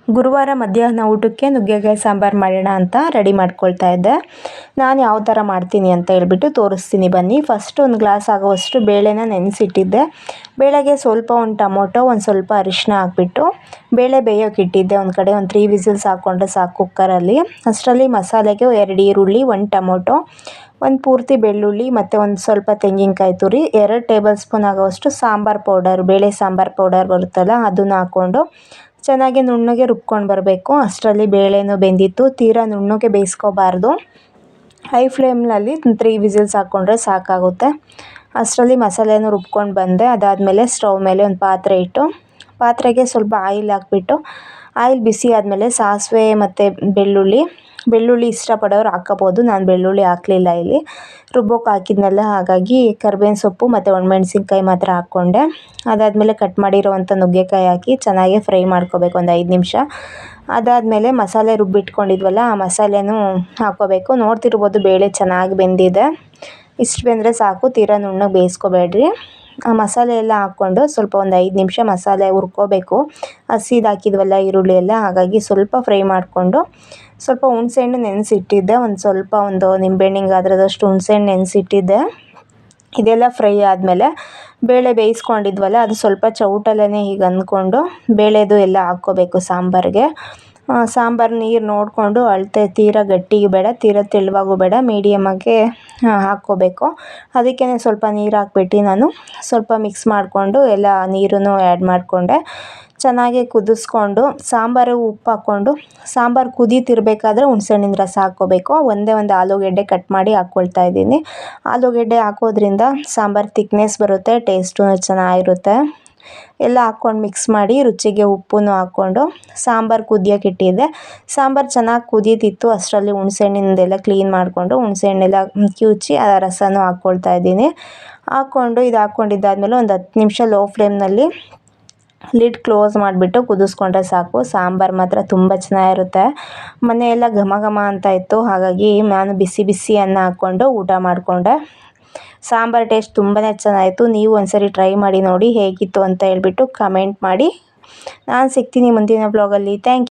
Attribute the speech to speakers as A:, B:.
A: ಗುರುವಾರ ಮಧ್ಯಾಹ್ನ ಊಟಕ್ಕೆ ನುಗ್ಗೆಕಾಯಿ ಸಾಂಬಾರು ಮಾಡೋಣ ಅಂತ ರೆಡಿ ಮಾಡ್ಕೊಳ್ತಾ ಇದ್ದೆ. ನಾನು ಯಾವ ಥರ ಮಾಡ್ತೀನಿ ಅಂತ ಹೇಳ್ಬಿಟ್ಟು ತೋರಿಸ್ತೀನಿ ಬನ್ನಿ. ಫಸ್ಟ್ ಒಂದು ಗ್ಲಾಸ್ ಆಗೋವಷ್ಟು ಬೇಳೆನ ನೆನೆಸಿಟ್ಟಿದ್ದೆ. ಬೇಳೆಗೆ ಸ್ವಲ್ಪ ಒಂದು ಟೊಮೊಟೊ, ಒಂದು ಸ್ವಲ್ಪ ಅರಿಶಿನ ಹಾಕ್ಬಿಟ್ಟು ಬೇಳೆ ಬೇಯೋಕೆ ಇಟ್ಟಿದ್ದೆ. ಒಂದು ಕಡೆ ಒಂದು 3 ವಿಸಿಲ್ಸ್ ಹಾಕ್ಕೊಂಡ್ರೆ ಸಾಕು ಕುಕ್ಕರಲ್ಲಿ. ಅಷ್ಟರಲ್ಲಿ ಮಸಾಲೆಗೆ 2 ಈರುಳ್ಳಿ, 1 ಟೊಮೊಟೊ, ಒಂದು ಪೂರ್ತಿ ಬೆಳ್ಳುಳ್ಳಿ ಮತ್ತು ಒಂದು ಸ್ವಲ್ಪ ತೆಂಗಿನಕಾಯಿ ತುರಿ, 2 ಟೇಬಲ್ ಸ್ಪೂನ್ ಆಗೋವಷ್ಟು ಸಾಂಬಾರು ಪೌಡರ್, ಬೇಳೆ ಸಾಂಬಾರು ಪೌಡರ್ ಬರುತ್ತಲ್ಲ ಅದನ್ನು ಹಾಕ್ಕೊಂಡು ಚೆನ್ನಾಗಿ ನುಣ್ಣಗೆ ರುಬ್ಕೊಂಡು ಬರಬೇಕು. ಅಷ್ಟರಲ್ಲಿ ಬೇಳೆನೂ ಬೆಂದಿತ್ತು. ತೀರಾ ನುಣ್ಣಗೆ ಬೇಯಿಸ್ಕೋಬಾರ್ದು. ಹೈ ಫ್ಲೇಮ್ನಲ್ಲಿ 3 ವಿಸಿಲ್ಸ್ ಹಾಕ್ಕೊಂಡ್ರೆ ಸಾಕಾಗುತ್ತೆ. ಅಷ್ಟರಲ್ಲಿ ಮಸಾಲೆನೂ ರುಬ್ಕೊಂಡು ಬಂದೆ. ಅದಾದಮೇಲೆ ಸ್ಟವ್ ಮೇಲೆ ಒಂದು ಪಾತ್ರೆ ಇಟ್ಟು ಪಾತ್ರೆಗೆ ಸ್ವಲ್ಪ ಆಯಿಲ್ ಹಾಕ್ಬಿಟ್ಟು ಆಯಿಲ್ ಬಿಸಿ ಆದಮೇಲೆ ಸಾಸಿವೆ ಮತ್ತು ಬೆಳ್ಳುಳ್ಳಿ ಇಷ್ಟಪಡೋರು ಹಾಕ್ಕೋಬೋದು. ನಾನು ಬೆಳ್ಳುಳ್ಳಿ ಹಾಕಲಿಲ್ಲ ಇಲ್ಲಿ, ರುಬ್ಬೋಕೆ ಹಾಕಿದ್ನಲ್ಲ, ಹಾಗಾಗಿ ಕರಿಬೇವಿನ ಸೊಪ್ಪು ಮತ್ತು ಒಣಮೆಣ್ಸಿನ್ಕಾಯಿ ಮಾತ್ರ ಹಾಕ್ಕೊಂಡೆ. ಅದಾದಮೇಲೆ ಕಟ್ ಮಾಡಿರೋವಂಥ ನುಗ್ಗೆಕಾಯಿ ಹಾಕಿ ಚೆನ್ನಾಗಿ ಫ್ರೈ ಮಾಡ್ಕೋಬೇಕು ಒಂದು 5 ನಿಮಿಷ. ಅದಾದಮೇಲೆ ಮಸಾಲೆ ರುಬ್ಬಿಟ್ಕೊಂಡಿದ್ವಲ್ಲ ಆ ಮಸಾಲೆನೂ ಹಾಕ್ಕೋಬೇಕು. ನೋಡ್ತಿರ್ಬೋದು ಬೇಳೆ ಚೆನ್ನಾಗಿ ಬೆಂದಿದೆ. ಇಷ್ಟು ಬೆಂದರೆ ಸಾಕು, ತೀರಾ ನುಣ್ಣಗೆ ಬೇಯಿಸ್ಕೋಬೇಡ್ರಿ. ಆ ಮಸಾಲೆ ಎಲ್ಲ ಹಾಕ್ಕೊಂಡು ಸ್ವಲ್ಪ ಒಂದು 5 ನಿಮಿಷ ಮಸಾಲೆ ಹುರ್ಕೋಬೇಕು. ಹಸಿದು ಹಾಕಿದ್ವಲ್ಲ ಈರುಳ್ಳಿ ಎಲ್ಲ, ಹಾಗಾಗಿ ಸ್ವಲ್ಪ ಫ್ರೈ ಮಾಡಿಕೊಂಡು ಸ್ವಲ್ಪ ಹುಣಸೆಹಣ್ಣು ನೆನೆಸಿಟ್ಟಿದ್ದೆ. ಒಂದು ನಿಂಬೆಹಣ್ಣಿನ ಗಾತ್ರದಷ್ಟು ಹುಣಸೆಹಣ್ಣು ನೆನೆಸಿಟ್ಟಿದ್ದೆ. ಇದೆಲ್ಲ ಫ್ರೈ ಆದಮೇಲೆ ಬೇಳೆ ಬೇಯಿಸ್ಕೊಂಡಿದ್ವಲ್ಲ ಅದು ಸ್ವಲ್ಪ ಚೌಟಲ್ಲೇ ಹೀಗೆ ಅಂದ್ಕೊಂಡು ಬೇಳೆದು ಎಲ್ಲ ಹಾಕ್ಕೋಬೇಕು ಸಾಂಬಾರಿಗೆ. ಸಾಂಬಾರು ನೀರು ನೋಡಿಕೊಂಡು ಅಳತೆ, ತೀರಾ ಗಟ್ಟಿಗೆ ಬೇಡ, ತೀರಾ ತೆಳುವಾಗೂ ಬೇಡ, ಮೀಡಿಯಮಾಗೆ ಹಾಕ್ಕೋಬೇಕು. ಅದಕ್ಕೇ ಸ್ವಲ್ಪ ನೀರು ಹಾಕ್ಬಿಟ್ಟು ನಾನು ಸ್ವಲ್ಪ ಮಿಕ್ಸ್ ಮಾಡಿಕೊಂಡು ಎಲ್ಲ ನೀರನ್ನು ಆ್ಯಡ್ ಮಾಡಿಕೊಂಡೆ. ಚೆನ್ನಾಗಿ ಕುದಿಸ್ಕೊಂಡು ಸಾಂಬಾರು ಉಪ್ಪು ಹಾಕ್ಕೊಂಡು ಸಾಂಬಾರು ಕುದೀತಿರ್ಬೇಕಾದ್ರೆ ಹುಣಸೆಹಣ್ಣಿನ ರಸ ಹಾಕ್ಕೋಬೇಕು. ಒಂದು ಆಲೂಗೆಡ್ಡೆ ಕಟ್ ಮಾಡಿ ಹಾಕ್ಕೊಳ್ತಾ ಇದ್ದೀನಿ. ಆಲೂಗೆಡ್ಡೆ ಹಾಕೋದ್ರಿಂದ ಸಾಂಬಾರು ತಿಕ್ನೆಸ್ ಬರುತ್ತೆ, ಟೇಸ್ಟು ಚೆನ್ನಾಗಿರುತ್ತೆ. ಎಲ್ಲ ಹಾಕ್ಕೊಂಡು ಮಿಕ್ಸ್ ಮಾಡಿ ರುಚಿಗೆ ಉಪ್ಪನ್ನು ಹಾಕ್ಕೊಂಡು ಸಾಂಬಾರು ಕುದಿಯೋಕೆ ಇಟ್ಟಿದ್ದೆ. ಸಾಂಬಾರು ಚೆನ್ನಾಗಿ ಕುದೀತಿತ್ತು. ಅಷ್ಟರಲ್ಲಿ ಹುಣಸೆಹಣ್ಣಿಂದೆಲ್ಲ ಕ್ಲೀನ್ ಮಾಡಿಕೊಂಡು ಹುಣಸೆಹಣ್ಣೆಲ್ಲ ಕಿವುಚಿ ಆ ರಸನೂ ಹಾಕ್ಕೊಳ್ತಾ ಇದ್ದೀನಿ. ಇದು ಹಾಕ್ಕೊಂಡಿದ್ದಾದಮೇಲೆ ಒಂದು 10 ನಿಮಿಷ ಲೋ ಫ್ಲೇಮ್ನಲ್ಲಿ ಲಿಡ್ ಕ್ಲೋಸ್ ಮಾಡಿಬಿಟ್ಟು ಕುದಿಸ್ಕೊಂಡ್ರೆ ಸಾಕು. ಸಾಂಬಾರು ಮಾತ್ರ ತುಂಬ ಚೆನ್ನಾಗಿರುತ್ತೆ. ಮನೆಯೆಲ್ಲ ಘಮ ಘಮ ಅಂತ ಇತ್ತು, ಹಾಗಾಗಿ ನಾನು ಬಿಸಿ ಬಿಸಿ ಅನ್ನ ಹಾಕ್ಕೊಂಡು ಊಟ ಮಾಡಿಕೊಂಡೆ. ಸಾಂಬಾರು ಟೇಸ್ಟ್ ತುಂಬಾ ಚೆನ್ನಾಗಿತ್ತು. ನೀವು ಒಂದ್ಸರಿ ಟ್ರೈ ಮಾಡಿ ನೋಡಿ ಹೇಗಿತ್ತು ಅಂತ ಹೇಳ್ಬಿಟ್ಟು ಕಮೆಂಟ್ ಮಾಡಿ. ನಾನು ಸಿಗ್ತೀನಿ ಮುಂದಿನ ಬ್ಲಾಗಲ್ಲಿ. Thank you.